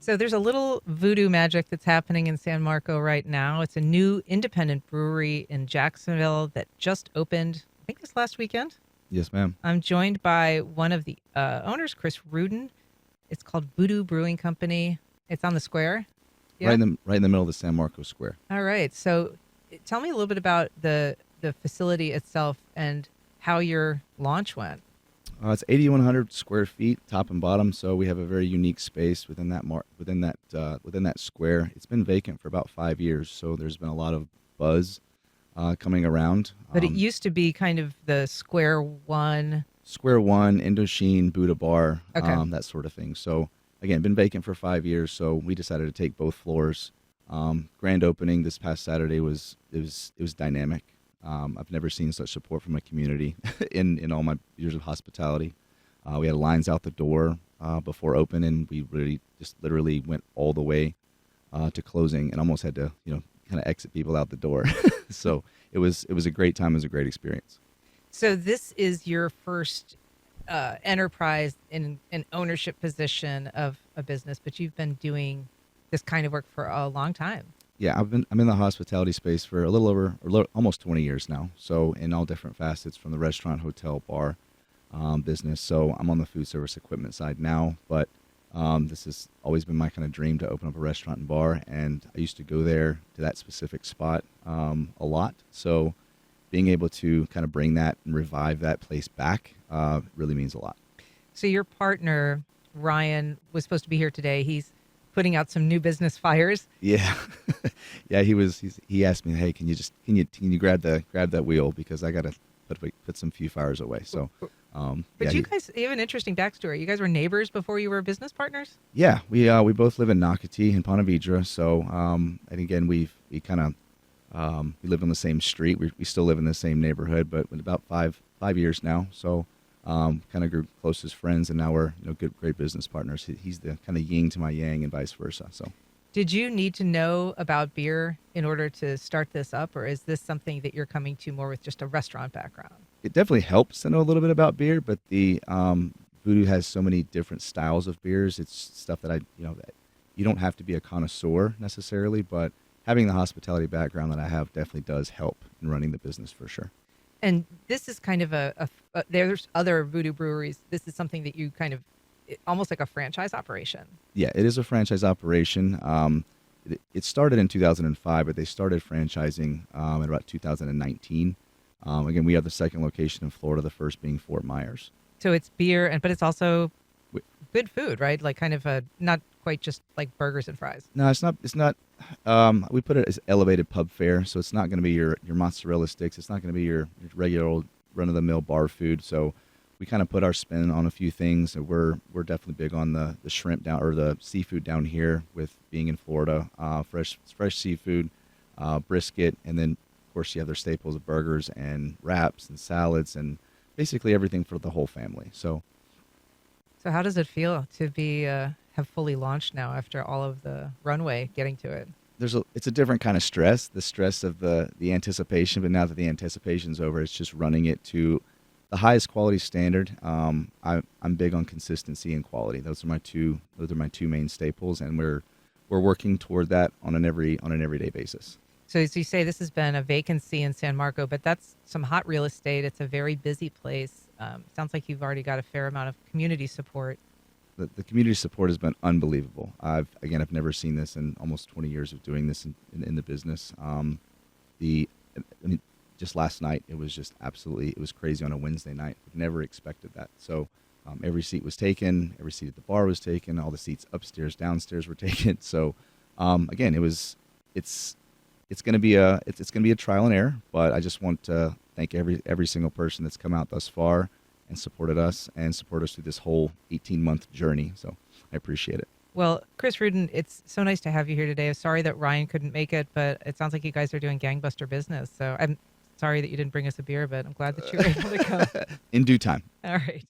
So there's a little voodoo magic that's happening in San Marco right now. It's a new independent brewery in Jacksonville that just opened, I think this last weekend. Yes, ma'am. I'm joined by one of the owners, Chris Rudin. It's called Voodoo Brewing Company. It's on the square. Right Yeah. in the middle of the San Marcos Square. All right. So tell me a little bit about the facility itself and how your launch went. It's 8,100 square feet, top and bottom. So we have a very unique space within that square. It's been vacant for about 5 years, so there's been a lot of buzz coming around. But it used to be kind of the square one. Square One, Indochine, Buddha Bar, Okay. that sort of thing. So again, been vacant for 5 years. So we decided to take both floors. Grand opening this past Saturday was dynamic. I've never seen such support from a community in all my years of hospitality. We had lines out the door before open, and we really just literally went all the way to closing, and almost had to kind of exit people out the door. So it was a great time. It was a great experience. So this is your first enterprise in an ownership position of a business, but you've been doing this kind of work for a long time. Yeah, I'm in the hospitality space for almost 20 years now. So in all different facets, from the restaurant, hotel, bar business. So I'm on the food service equipment side now, but this has always been my kind of dream to open up a restaurant and bar. And I used to go there to that specific spot a lot. So being able to kind of bring that and revive that place back really means a lot. So your partner, Ryan, was supposed to be here today. He's putting out some new business fires. Yeah, yeah. He asked me, hey, can you grab that wheel, because I gotta put some few fires away. So, But yeah, you guys, you have an interesting backstory. You guys were neighbors before you were business partners? yeah. We both live in Nocatee in Ponte Vedra. So, and again, we live on the same street. We still live in the same neighborhood, but with about five years now. So, kind of grew close as friends, and now we're great business partners. He's the kind of yin to my yang, and vice versa. So. Did you need to know about beer in order to start this up, or is this something that you're coming to more with just a restaurant background? It definitely helps to know a little bit about beer, but the Voodoo has so many different styles of beers. It's stuff that that you don't have to be a connoisseur necessarily, but having the hospitality background that I have definitely does help in running the business for sure. And this is kind of there's other voodoo breweries. This is something that you kind of, almost like a franchise operation. Yeah, it is a franchise operation. It started in 2005, but they started franchising in about 2019. Again, we have the second location in Florida, the first being Fort Myers. So it's beer, but it's also We- good food, right? Like kind of not quite just like burgers and fries. No, it's not. It's not. We put it as elevated pub fare, so it's not going to be your mozzarella sticks. It's not going to be your regular old run of the mill bar food. So we kind of put our spin on a few things. We're definitely big on the shrimp down, or the seafood down here, with being in Florida. Fresh seafood, brisket, and then of course you have their staples of burgers and wraps and salads and basically everything for the whole family. So So how does it feel to be have fully launched now after all of the runway getting to it? it's a different kind of stress, the stress of the anticipation. But now that the anticipation's over, it's just running it to the highest quality standard. I'm big on consistency and quality. Those are my two main staples, and we're working toward that on an everyday basis. So as you say, this has been a vacancy in San Marco, but that's some hot real estate. It's a very busy place. Sounds like you've already got a fair amount of community support. The community support has been unbelievable. I've never seen this in almost 20 years of doing this in the business. Just last night, it was crazy on a Wednesday night. Never expected that. So every seat was taken, every seat at the bar was taken, all the seats upstairs, downstairs were taken. So again, it's going to be a trial and error, but I just want to thank every single person that's come out thus far and supported us through this whole 18-month journey. So I appreciate it. Well, Chris Rudin, it's so nice to have you here today. I'm sorry that Ryan couldn't make it, but it sounds like you guys are doing gangbuster business. So I'm sorry that you didn't bring us a beer, but I'm glad that you were able to come. In due time. All right.